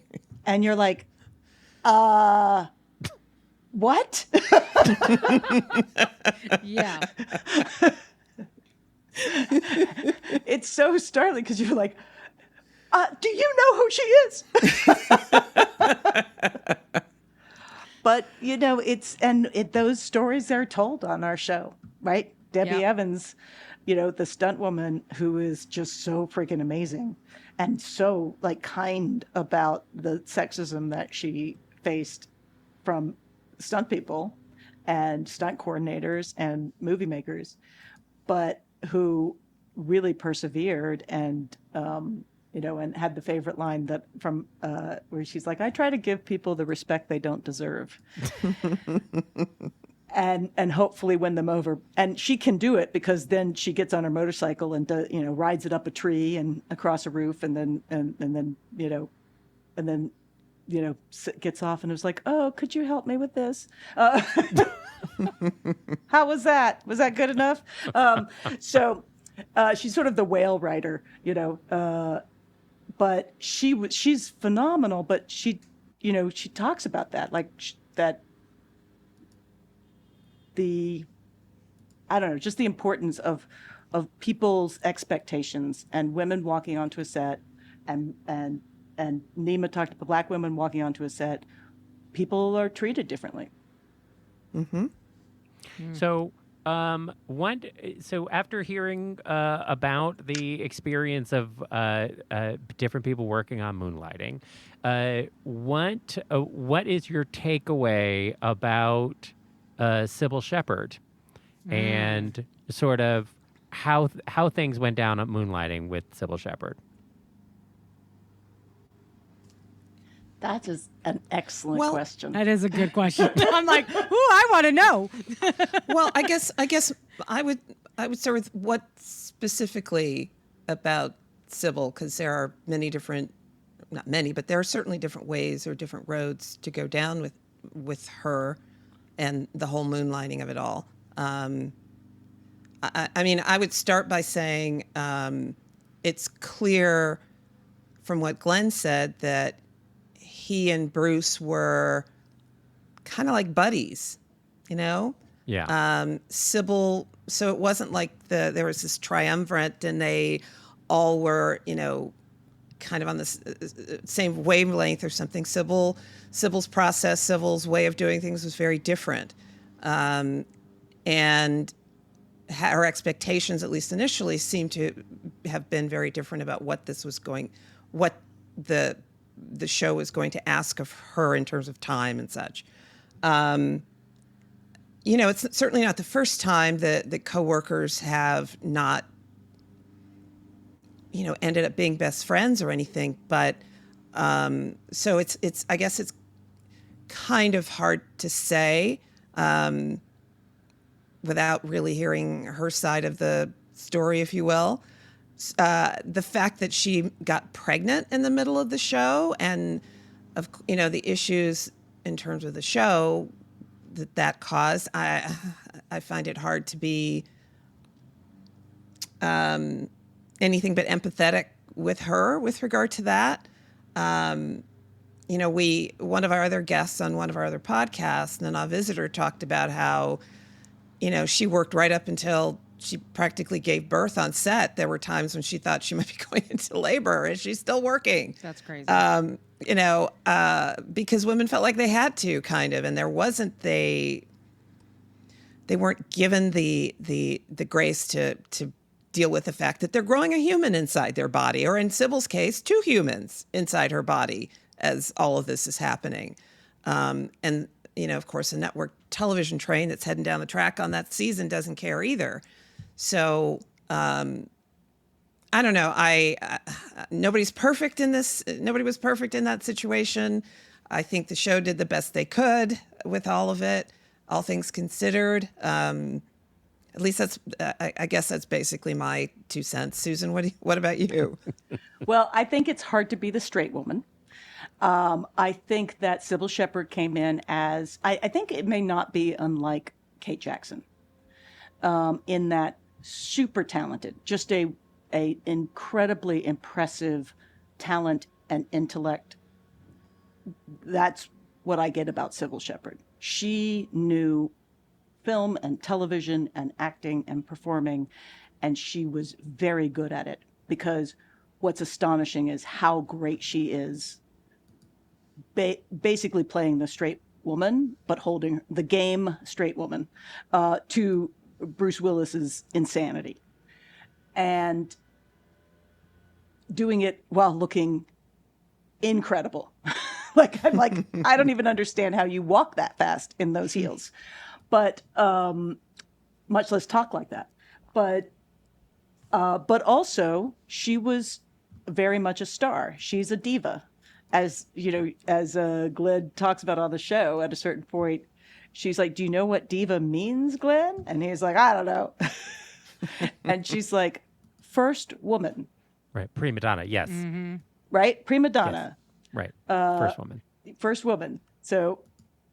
And you're like, what? Yeah. It's so startling because you're like, do you know who she is? But, those stories are told on our show, right? Debbie Yeah. Evans, the stunt woman who is just so freaking amazing and so kind about the sexism that she faced from stunt people and stunt coordinators and movie makers, but who really persevered and and had the favorite line that from where she's like, I try to give people the respect they don't deserve. and hopefully win them over. And she can do it because then she gets on her motorcycle and rides it up a tree and across a roof and then gets off and was like, oh, could you help me with this? How was that? Was that good enough? So she's sort of the whale rider, but she's phenomenal. But she talks about that, that I don't know, just the importance of people's expectations and women walking onto a set, and Nima talked about Black women walking onto a set. People are treated differently. Mm-hmm. So, so after hearing about the experience of different people working on Moonlighting, what is your takeaway about Sybil Shepherd and sort of how things went down at Moonlighting with Sybil Shepherd? That is an excellent question. That is a good question. I'm like, ooh, I want to know. Well, I guess I would start with what specifically about Sybil, because there are not many, but there are certainly different ways or different roads to go down with her and the whole moonlighting of it all. I mean, I would start by saying it's clear from what Glenn said that he and Bruce were kind of like buddies, Yeah. Sybil, so it wasn't like there was this triumvirate and they all were, kind of on the same wavelength or something. Sybil's process, Sybil's way of doing things was very different. And her expectations, at least initially, seemed to have been very different about what the show was going to ask of her in terms of time and such. It's certainly not the first time that the coworkers have not, ended up being best friends or anything. But so it's I guess it's kind of hard to say without really hearing her side of the story, if you will. The fact that she got pregnant in the middle of the show and the issues in terms of the show that caused, I find it hard to be anything but empathetic with her with regard to that. One of our other guests on one of our other podcasts, Nana Visitor, talked about how she worked right up until she practically gave birth on set. There were times when she thought she might be going into labor, and she's still working. That's crazy. Because women felt like they had to, kind of, and there wasn't they weren't given the grace to deal with the fact that they're growing a human inside their body, or in Sybil's case, two humans inside her body as all of this is happening. And of course, a network television train that's heading down the track on that season doesn't care either. So I don't know. Nobody's perfect in this. Nobody was perfect in that situation. I think the show did the best they could with all of it, all things considered. At least I guess that's basically my 2 cents. Susan, what about you? Well, I think it's hard to be the straight woman. I think that Sybil Shepherd came in as, I think it may not be unlike Kate Jackson, in that super talented, just a incredibly impressive talent and intellect. That's what I get about Sybil Shepherd. She knew film and television and acting and performing, and she was very good at it, because what's astonishing is how great she is basically playing the straight woman, but holding the game straight woman to Bruce Willis's insanity, and doing it while looking incredible. I'm like, I don't even understand how you walk that fast in those heels, but much less talk like that. But also she was very much a star. She's a diva, as Glenn talks about on the show. At a certain point, she's like, "Do you know what diva means, Glenn?" And he's like, "I don't know." And she's like, "First woman." Right. Prima donna. Yes. Mm-hmm. Right. Prima donna. Yes. Right. First woman. First woman. So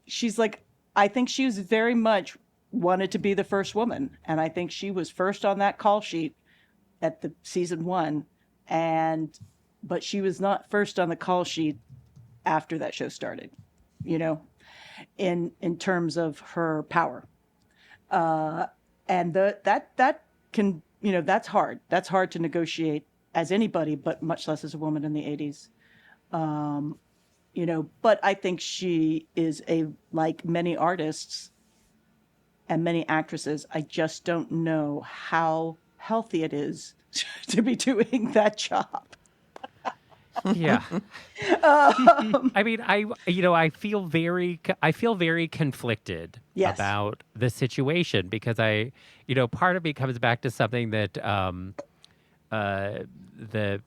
she's like, I think she was very much wanted to be the first woman. And I think she was first on that call sheet at the season 1. But she was not first on the call sheet after that show started, in terms of her power. And that can, that's hard. That's hard to negotiate as anybody, but much less as a woman in the 80s. But I think she is like many artists and many actresses, I just don't know how healthy it is to be doing that job. Yeah. I mean, I feel very conflicted Yes. about the situation, because part of me comes back to something that the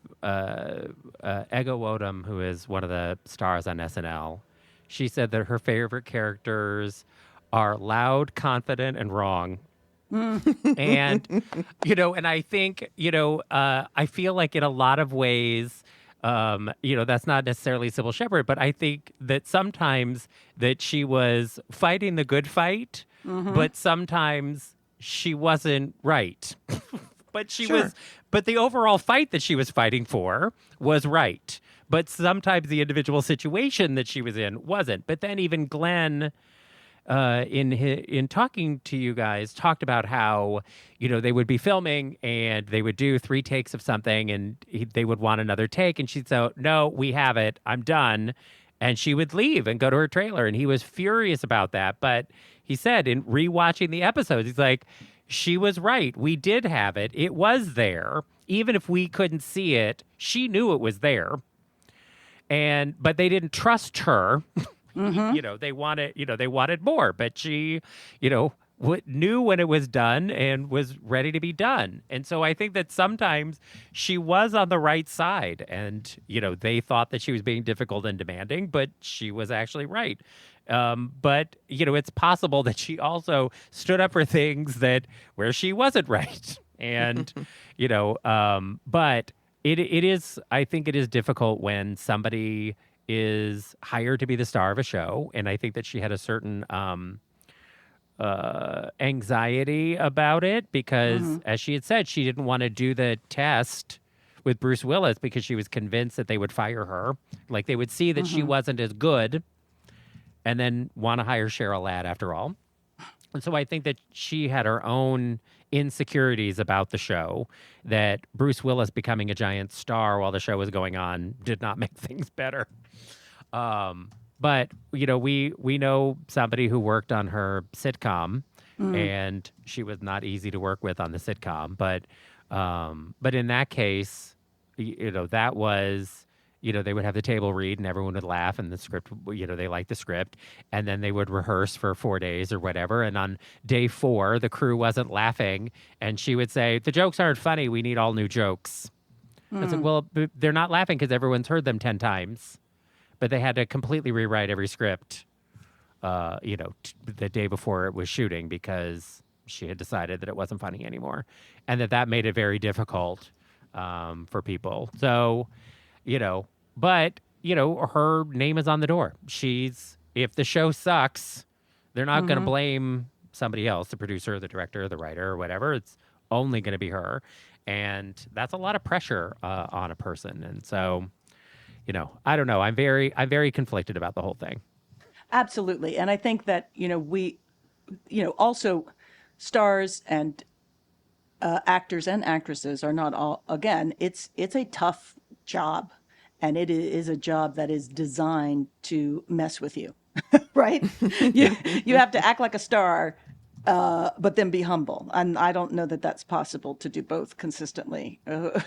Ego Odom, who is one of the stars on SNL, she said that her favorite characters are loud, confident, and wrong. And, and I think, I feel like in a lot of ways, that's not necessarily Sybil Shepherd, but I think that sometimes that she was fighting the good fight, but sometimes she wasn't right. But but the overall fight that she was fighting for was right. But sometimes the individual situation that she was in wasn't. But then even Glenn, in talking to you guys, talked about how, they would be filming and they would do 3 takes of something and they would want another take. And she'd say, "No, we have it. I'm done." And she would leave and go to her trailer. And he was furious about that. But he said in rewatching the episodes, he's like, she was right. We did have it. It was there. Even if we couldn't see it, she knew it was there. But they didn't trust her. They wanted more, but she, knew when it was done and was ready to be done. And so I think that sometimes she was on the right side, and, they thought that she was being difficult and demanding, but she was actually right. But, it's possible that she also stood up for things where she wasn't right. And, but it is, I think it is difficult when somebody is hired to be the star of a show. And I think that she had a certain anxiety about it because, as she had said, she didn't want to do the test with Bruce Willis because she was convinced that they would fire her. Like they would see that she wasn't as good and then want to hire Cheryl Ladd after all. And so I think that she had her own insecurities about the show, that Bruce Willis becoming a giant star while the show was going on did not make things better. But, we know somebody who worked on her sitcom, and she was not easy to work with on the sitcom. But in that case, that was, they would have the table read and everyone would laugh and the script, they liked the script. And then they would rehearse for 4 days or whatever. And on day 4, the crew wasn't laughing. And she would say, the jokes aren't funny. We need all new jokes. It's like, well, they're not laughing because everyone's heard them 10 times. But they had to completely rewrite every script, the day before it was shooting because she had decided that it wasn't funny anymore. And that made it very difficult for people. So, but, her name is on the door. If the show sucks, they're not going to blame somebody else, the producer, the director, the writer, or whatever. It's only going to be her. And that's a lot of pressure on a person. And so, I don't know. I'm very conflicted about the whole thing. Absolutely. And I think that, we, also stars and actors and actresses are not all, again, it's a tough job. And it is a job that is designed to mess with you, right? You have to act like a star, but then be humble. And I don't know that that's possible to do both consistently. But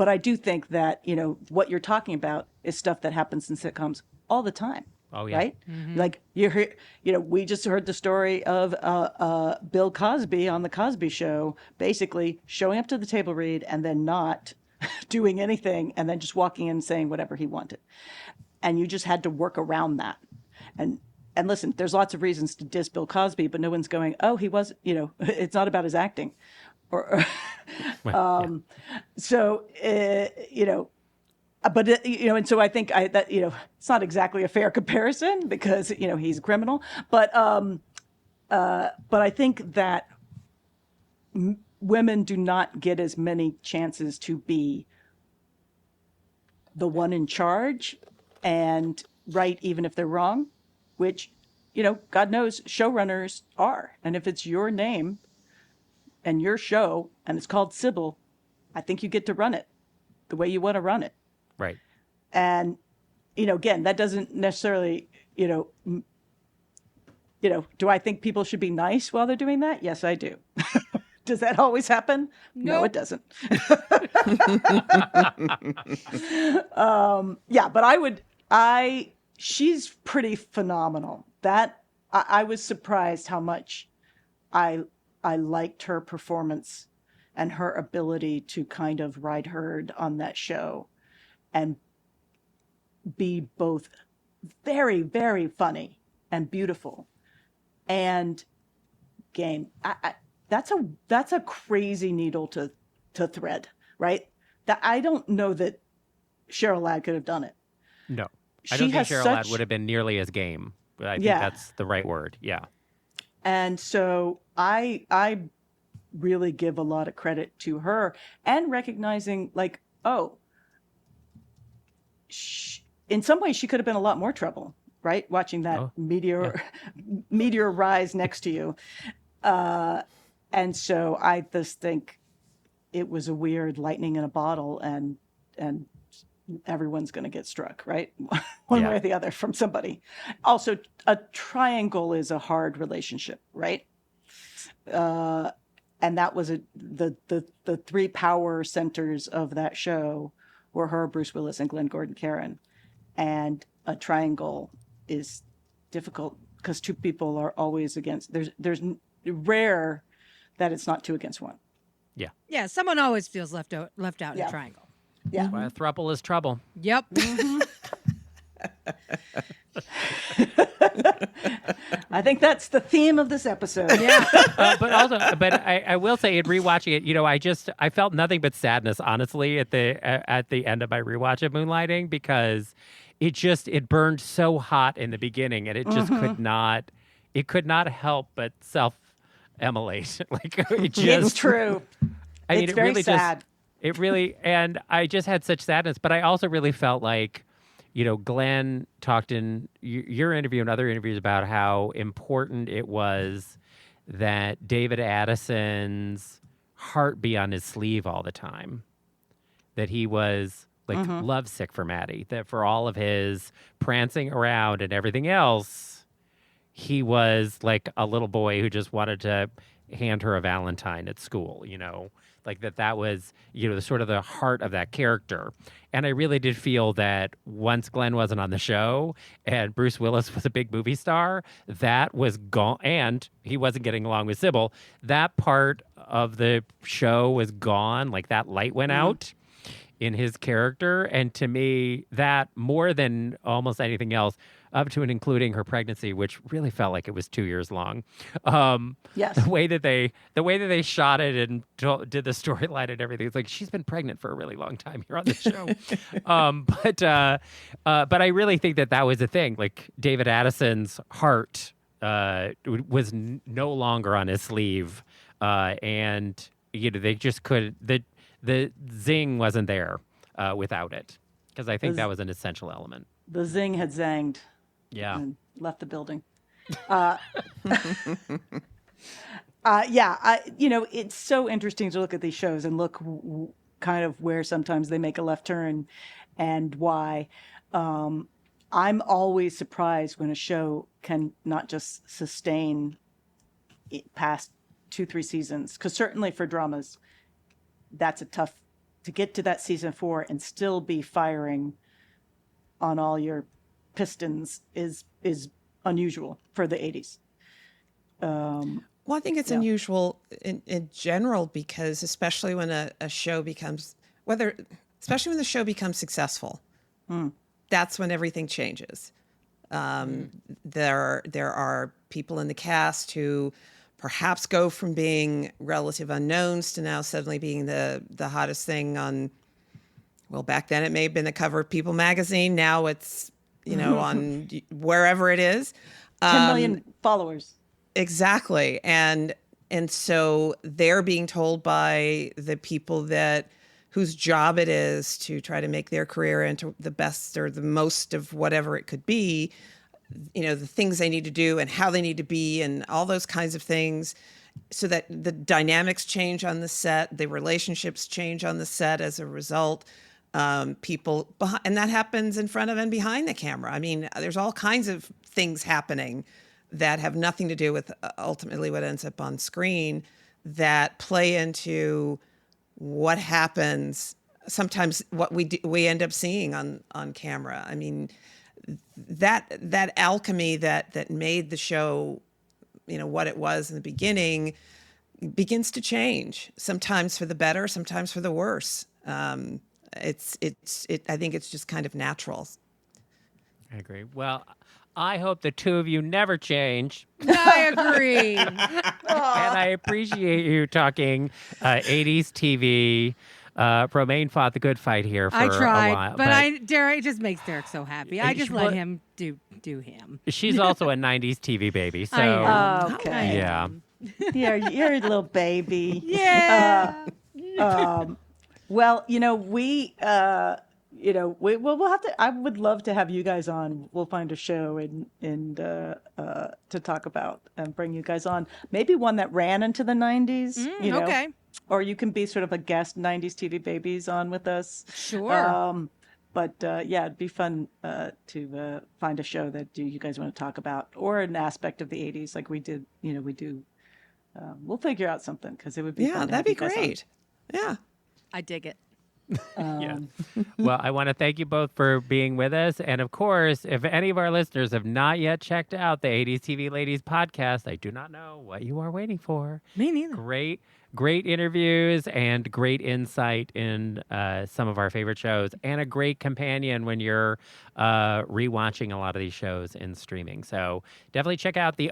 I do think that, what you're talking about is stuff that happens in sitcoms all the time. Oh, yeah. Right? Like you hear, we just heard the story of Bill Cosby on the Cosby Show, basically showing up to the table read and then not doing anything and then just walking in and saying whatever he wanted. And you just had to work around that. And listen, there's lots of reasons to diss Bill Cosby, but no one's going, oh, he was, it's not about his acting. So, but and so I think that it's not exactly a fair comparison because he's a criminal, but I think that women do not get as many chances to be the one in charge and right even if they're wrong, which God knows showrunners are, and if it's your name and your show and it's called Sybil, I think you get to run it the way you want to run it. Right. And, again, that doesn't necessarily, do I think people should be nice while they're doing that? Yes, I do. Does that always happen? No, it doesn't. But she's pretty phenomenal. I was surprised how much I liked her performance and her ability to kind of ride herd on that show and be both very, very funny and beautiful and game. That's a crazy needle to thread, right? That I don't know that Cheryl Ladd could have done it. No, I don't think Cheryl Ladd would have been nearly as game. I think that's the right word. Yeah. And so I really give a lot of credit to her and recognizing like, in some ways she could have been a lot more trouble, right? Watching that meteor rise next to you. And so I just think it was a weird lightning in a bottle and everyone's going to get struck, right? One way or the other from somebody. Also, a triangle is a hard relationship, right? And that was the three power centers of that show were her, Bruce Willis, and Glenn Gordon Caron. And a triangle is difficult because two people are always against. There's rare that it's not 2 against 1. Yeah. Yeah. Someone always feels left out in a triangle. Yeah. That's why a throuple is trouble. Yep. I think that's the theme of this episode. Yeah. But I will say, in rewatching it, I felt nothing but sadness, honestly, at the end of my rewatch of Moonlighting because it burned so hot in the beginning, and it just could not help but self-immolate. It's true. I mean, it's it very really sad. And I just had such sadness, but I also really felt like, Glenn talked in your interview and other interviews about how important it was that David Addison's heart be on his sleeve all the time, that he was lovesick for Maddie, that for all of his prancing around and everything else, he was like a little boy who just wanted to hand her a Valentine at school, like that was, the sort of the heart of that character. And I really did feel that once Glenn wasn't on the show and Bruce Willis was a big movie star, that was gone, and he wasn't getting along with Sybil. That part of the show was gone, like that light went out in his character. And to me, that more than almost anything else, up to and including her pregnancy, which really felt like it was 2 years long. Yes. The way that they shot it and did the storyline and everything, it's like she's been pregnant for a really long time here on the show. But I really think that was the thing. Like David Addison's heart was no longer on his sleeve, and they just could. The zing wasn't there without it, because I think that was an essential element. The zing had zanged. Yeah. And left the building. It's so interesting to look at these shows and look kind of where sometimes they make a left turn and why. I'm always surprised when a show can not just sustain it past 2-3 seasons, because certainly for dramas, that's to get to that season 4 and still be firing on all your pistons is unusual for the 80s. Well, I think it's unusual in general, because especially when a show becomes, especially when the show becomes successful, that's when everything changes. There are people in the cast who perhaps go from being relative unknowns to now suddenly being the hottest thing on, well, back then it may have been the cover of People magazine. Now it's, on wherever it is. 10 million followers. Exactly. And so they're being told by the people whose job it is to try to make their career into the best or the most of whatever it could be, the things they need to do and how they need to be and all those kinds of things, so that the dynamics change on the set, the relationships change on the set as a result. People behind, and that happens in front of and behind the camera. I mean, there's all kinds of things happening that have nothing to do with ultimately what ends up on screen, that play into what happens. Sometimes what we end up seeing on camera. I mean, that alchemy that made the show, what it was in the beginning, begins to change. Sometimes for the better, sometimes for the worse. I think it's just kind of natural. I agree. Well, I hope the two of you never change. I agree. And I appreciate you talking 80s TV. Romaine fought the good fight here for I tried, a while. but Derek, it just makes Derek so happy. I just let him do him. She's also a 90s TV baby. So I am. Okay. Yeah. You're a little baby. Yeah. Well, we'll have to. I would love to have you guys on. We'll find a show and to talk about and bring you guys on. Maybe one that ran into the 90s. Okay. Or you can be sort of a guest 90s TV babies on with us. Sure. But it'd be fun to find a show that you guys want to talk about, or an aspect of the 80s like we did. We do. We'll figure out something, because it would be fun. Yeah, that'd be great. Yeah. I dig it. Yeah. Well, I want to thank you both for being with us. And of course, if any of our listeners have not yet checked out the 80s TV Ladies podcast, I do not know what you are waiting for. Me neither. Great interviews and great insight in some of our favorite shows, and a great companion when you're rewatching a lot of these shows in streaming. So definitely check out the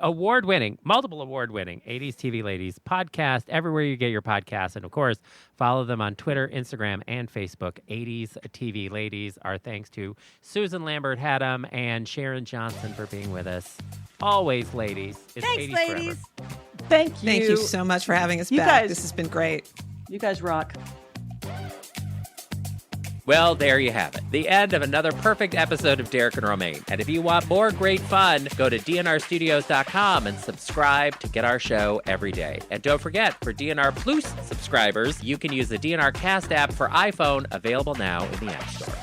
multiple award-winning 80s TV Ladies podcast everywhere you get your podcasts. And of course, follow them on Twitter, Instagram, and Facebook, 80s TV Ladies. Our thanks to Susan Lambert-Hatem and Sharon Johnson for being with us. Always, ladies. It's Thanks, 80s ladies. forever. Thank you. Thank you so much for having us You back. guys- This has been great. You guys rock. Well, there you have it. The end of another perfect episode of Derek and Romaine. And if you want more great fun, go to dnrstudios.com and subscribe to get our show every day. And don't forget, for DNR Plus subscribers, you can use the DNR Cast app for iPhone, available now in the App Store.